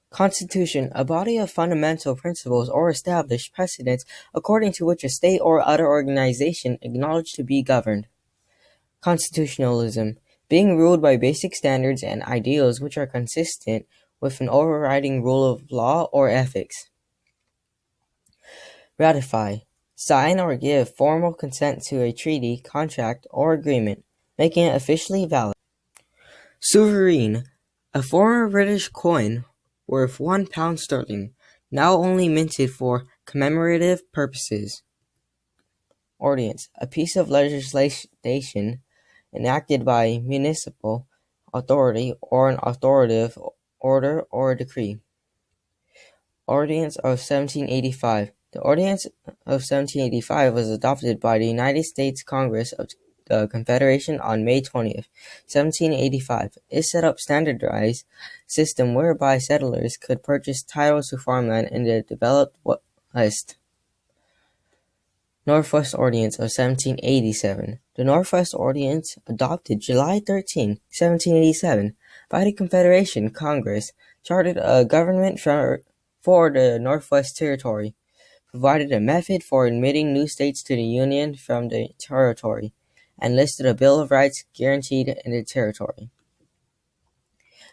Constitution, a body of fundamental principles or established precedents according to which a state or other organization acknowledged to be governed. Constitutionalism, being ruled by basic standards and ideals which are consistent with an overriding rule of law or ethics. Ratify, sign or give formal consent to a treaty, contract, or agreement, making it officially valid. Sovereign, a former British coin worth £1 sterling, now only minted for commemorative purposes. Ordinance, a piece of legislation enacted by municipal authority or an authoritative order or decree. Ordinance of 1785. The Ordinance of 1785 was adopted by the United States Congress of the Confederation on May 20th, 1785. It set up a standardized system whereby settlers could purchase titles to farmland in the developed West. Northwest Ordinance of 1787. The Northwest Ordinance, adopted July 13, 1787, by the Confederation Congress, chartered a government for the Northwest Territory, provided a method for admitting new states to the Union from the territory, and listed a Bill of Rights guaranteed in the territory.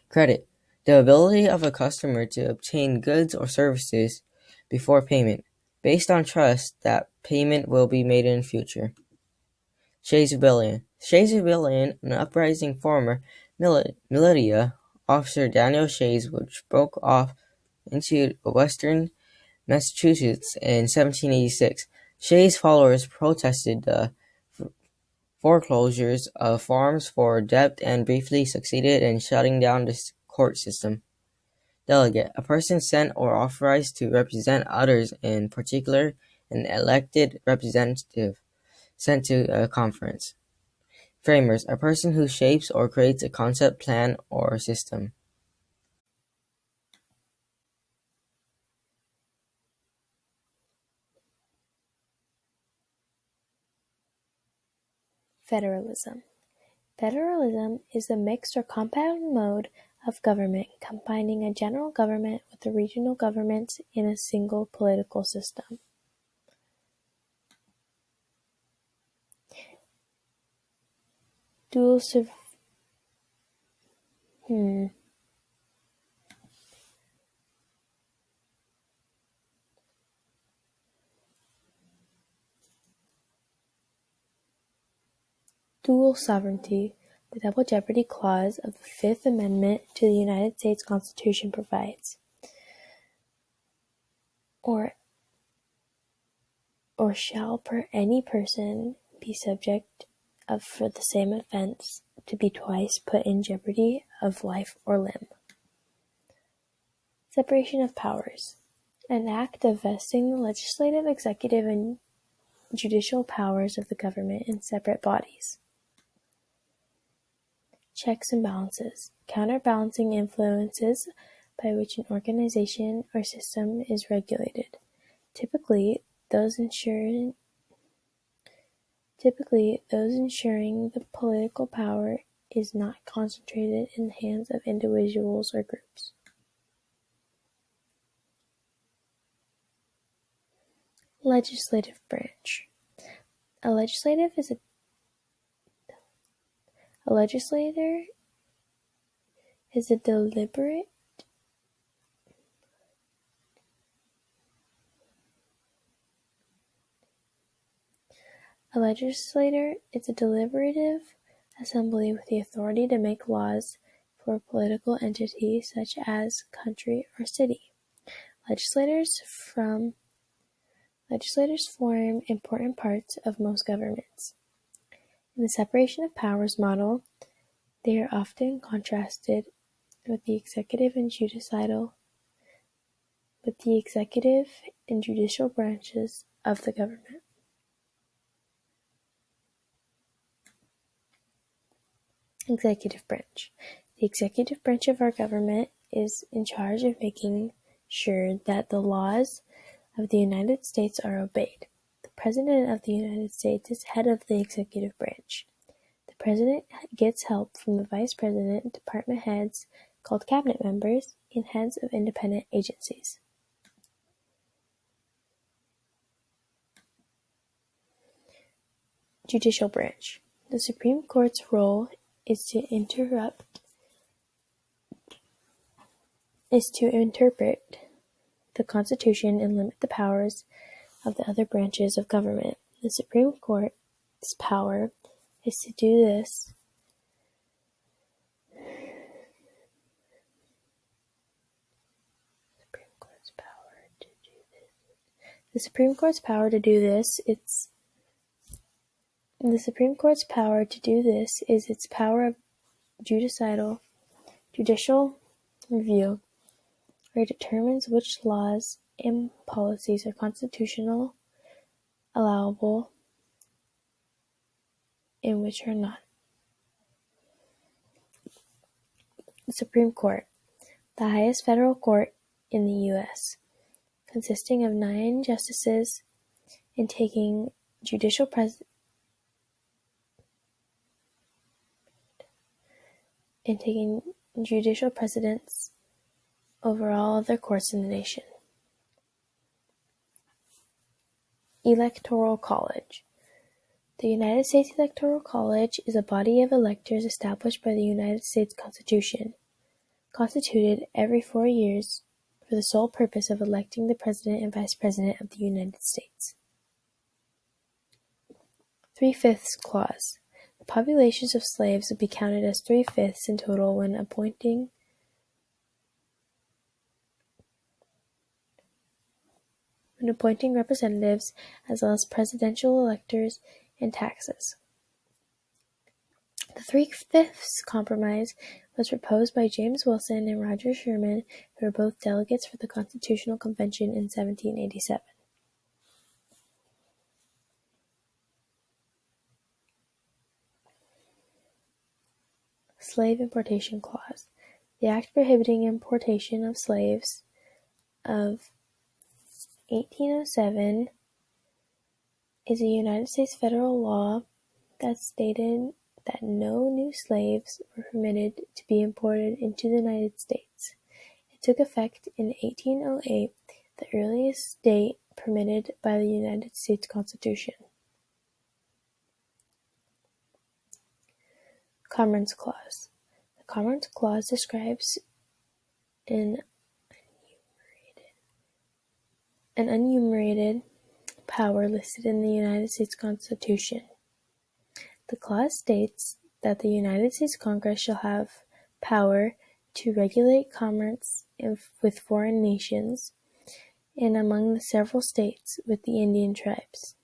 Credit, the ability of a customer to obtain goods or services before payment, based on trust that payment will be made in the future. Shays Rebellion. Shays Rebellion, an uprising former militia officer Daniel Shays, which broke off into western Massachusetts in 1786. Shays' followers protested the foreclosures of farms for debt and briefly succeeded in shutting down the court system. Delegate, a person sent or authorized to represent others, in particular an elected representative sent to a conference. Framers, a person who shapes or creates a concept, plan, or system. Federalism. Federalism is a mixed or compound mode of government combining a general government with the regional governments in a single political system. Dual sovereignty, the Double Jeopardy Clause of the Fifth Amendment to the United States Constitution provides, or shall any person be subject of for the same offense to be twice put in jeopardy of life or limb. Separation of powers, an act of vesting the legislative, executive, and judicial powers of the government in separate bodies. Checks and balances, counterbalancing influences by which an organization or system is regulated, typically those ensuring the political power is not concentrated in the hands of individuals or groups. Legislative branch. A legislator is a deliberative assembly with the authority to make laws for a political entity such as country or city. Legislators form important parts of most governments. In the separation of powers model, they are often contrasted with the executive and judicial branches of the government. Executive branch. The executive branch of our government is in charge of making sure that the laws of the United States are obeyed. The President of the United States is head of the executive branch. The President gets help from the Vice President, department heads, called cabinet members, and heads of independent agencies. Judicial branch. The Supreme Court's role is to interpret the Constitution and limit the powers of the other branches of government. The Supreme Court's power is to do this. The Supreme Court's power to do this is its power of judicial review, where it determines which laws and policies are constitutional, allowable, and which are not. The Supreme Court, the highest federal court in the U.S., consisting of 9 justices and taking judicial precedence over all other courts in the nation. Electoral College. The United States Electoral College is a body of electors established by the United States Constitution, constituted every 4 years for the sole purpose of electing the President and Vice President of the United States. 3/5 Clause. The populations of slaves would be counted as 3/5 in total when appointing representatives, as well as presidential electors and taxes. The 3/5 Compromise was proposed by James Wilson and Roger Sherman, who were both delegates for the Constitutional Convention in 1787. Slave Importation Clause. The Act prohibiting importation of slaves of 1807 is a United States federal law that stated that no new slaves were permitted to be imported into the United States. It took effect in 1808, the earliest date permitted by the United States Constitution. Commerce Clause. The Commerce Clause describes an unenumerated power listed in the United States Constitution. The clause states that the United States Congress shall have power to regulate commerce with foreign nations and among the several states with the Indian tribes.